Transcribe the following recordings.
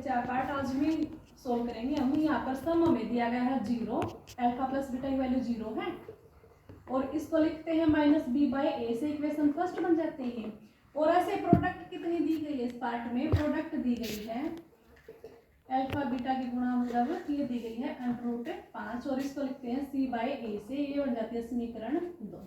चार पार्ट आज भी सोल्व करेंगे हम। यहाँ पर सम हमें दिया गया है 0, अल्फा प्लस बीटा की वैल्यू 0 है और इसको लिखते हैं माइनस बी बाय ए से इक्वेशन फर्स्ट बन जाती है। और ऐसे प्रोडक्ट कितनी दी गई है इस पार्ट में, प्रोडक्ट दी गई है अल्फा बीटा की गुणा मतलब ये दी गई है √5 और इसको लिखते हैं सी बाय ए से, ये बन जाती है समीकरण 2।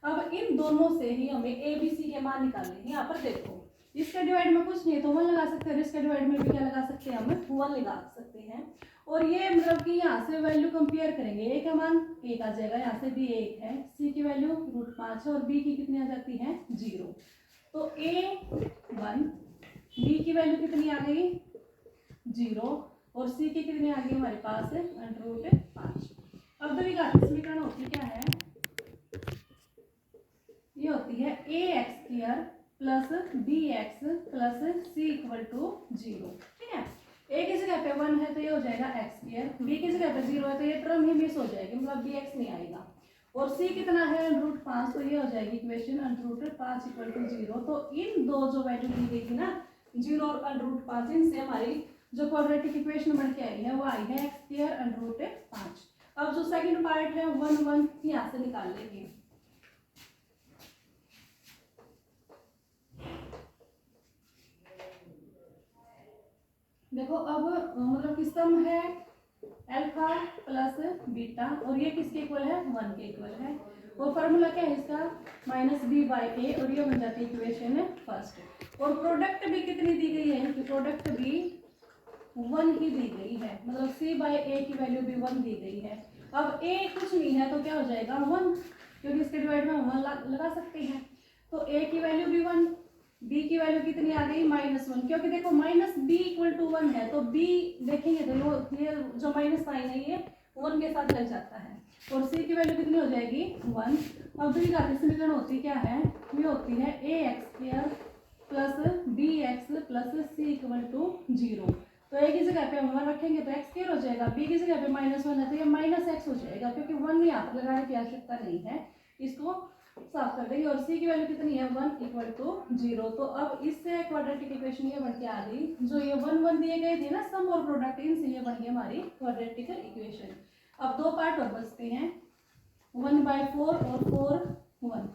अब इन दोनों से ही हमें ए बी सी के मान निकालने हैं। यहाँ पर देखो इसके डिवाइड में कुछ नहीं तो 1 लगा सकते हैं, इसके डिवाइड में भी क्या लगा सकते हैं, हम 1 लगा सकते हैं। और ये मतलब कि यहाँ से वैल्यू कंपेयर करेंगे, ए का मान 1 आ जाएगा, यहाँ से भी 1 है, सी की वैल्यू √5 है और बी की कितनी आ जाती है 0। तो ए 1, बी की वैल्यू कितनी आ गई 0 और सी की कितनी आ गई हमारे पास √5। अब द्विघात समीकरण होती क्या है, ये होती है ax² plus bx plus c = 0। ठीक है, a की जगह पे 1 है तो ये हो जाएगा x², b की जगह पे 0 है तो ये टर्म ही मिस हो जाएगी, मतलब bx नहीं आएगा। और c कितना है √5 तो ये हो जाएगी इक्वेशन √5 = 0। तो इन दो जो वैल्यू दी गई थी ना 0 और √5, इनसे हमारी जो क्वाड्रेटिक इक्वेशन बन के आई है वो आई है x² √5। अब जो सेकंड पार्ट है 1 1 यहाँ से निकाल लेंगे। देखो अब मतलब कि सम है अल्फा प्लस बीटा और ये किसके इक्वल है 1 के इक्वल है। और फॉर्मूला क्या है इसका -b बाय ए और ये बन जाती है इक्वेशन फर्स्ट। और प्रोडक्ट भी कितनी दी गई है कि प्रोडक्ट भी 1 ही दी गई है, मतलब c बाय ए की वैल्यू भी 1 दी गई है। अब a कुछ नहीं है तो क्या हो जाएगा 1, क्योंकि इसके डिवाइड में 1 लगा सकते हैं। तो a की वैल्यू भी 1, b की वैल्यू कितनी आ गई -1, क्योंकि देखो -b = 1 है तो b देखेंगे तो ये जो माइनस साइन है ये 1 के साथ लग जाता है। और c की वैल्यू कितनी हो जाएगी 1। अब द्विघात समीकरण होती क्या है, ये होती है ax² plus bx plus c = 0। तो a की जगह पे 1 रखेंगे तो x² हो जाएगा, b की जगह पे -1 है तो ये -x हो जाएगा, क्योंकि 1 यहाँ पर लगाने की आवश्यकता नहीं है, इसको साफ कर देंगे। और c की वैल्यू कितनी है 1 = 0। तो अब इससे क्वाड्रेटिक इक्वेशन ये बन के आ गई, जो ये 1 1 दिए गए थे ना सम और प्रोडक्ट, इनसे ये बन गई हमारी क्वाड्रेटिक इक्वेशन। अब दो पार्ट और बचते हैं 1/4 और 4 1।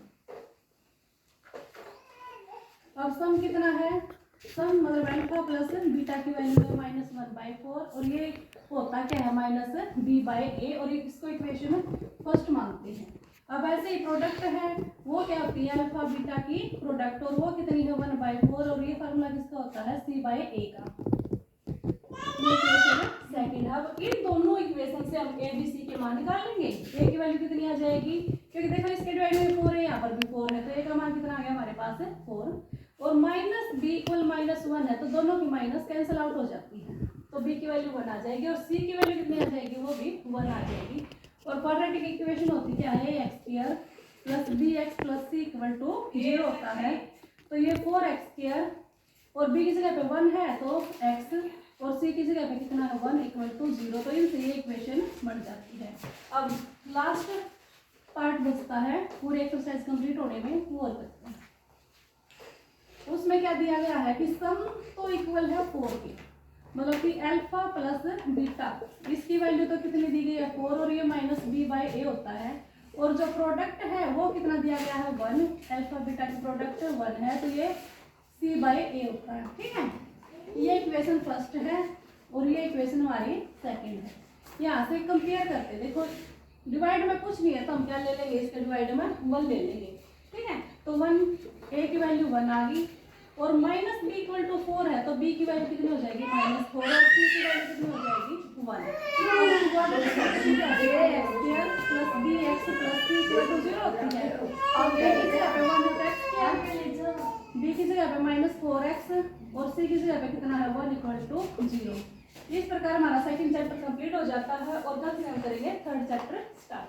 अब सम कितना है, सम मतलब अल्फा प्लस बीटा की वैल्यू है -1/4 और ये होता क्या है -b बाय ए और इसको इक्वेशन फर्स्ट मानते हैं। अब ऐसे ही प्रोडक्ट है वो क्या होती है अल्फा बीटा की प्रोडक्ट और वो कितनी है 1/4 और ये फार्मूला किसका होता है c बाय ए का। सेकंड, अब इन दोनों इक्वेशन से हम a b c के मान निकाल लेंगे। a की वैल्यू कितनी आ जाएगी, क्योंकि देखो इसके डिवाइड में 4 है, यहाँ पर भी 4 है तो a का मान कितना आ गया हमारे पास 4 और -b = -1 है तो दोनों की माइनस कैंसिल आउट हो जाती है तो b की वैल्यू 1 आ जाएगी और c की वैल्यू कितनी आ जाएगी, वो भी 1 आ जाएगी। और क्वाड्रेटिक इक्वेशन होती क्या है x² plus bx plus c = 0 होता है तो ये 4x² और b की जगह पे 1 है तो x और c की जगह पे कितना है 1 = 0। तो इनसे ये इक्वेशन बन जाती है। अब लास्ट पार्ट बचता है पूरी एक्सरसाइज कंप्लीट होने में, वो बचता है उसमें क्या दिया गया है कि सम तो इक्वल है 4 के, मतलब कि अल्फा प्लस बीटा इसकी वैल्यू तो कितनी दी गई है 4 और ये -b बाय ए होता है। और जो प्रोडक्ट है वो कितना दिया गया है 1, अल्फा बीटा की प्रोडक्ट 1 है तो ये c बाय ए होता है। ठीक है, ये इक्वेशन फर्स्ट है और ये इक्वेशन हमारी सेकंड है। यहाँ से कंपेयर करते देखो डिवाइड में कुछ नहीं है तो हम क्या ले लेंगे, इसके डिवाइड में 1 ले लेंगे। ठीक है, तो 1 a की वैल्यू 1 आ गई और -b = 4 है तो b की वैल्यू कितनी हो जाएगी -4 और c की वैल्यू कितनी हो जाएगी 1। प्लस bx प्लस c = 0 होती है। अब a की जगह पे 1 है तो x², b की जगह पे -4x और c की जगह पे कितना है 1 = 0। इस प्रकार हमारा सेकंड चैप्टर कंप्लीट हो जाता है और कल से हम करेंगे थर्ड चैप्टर स्टार्ट।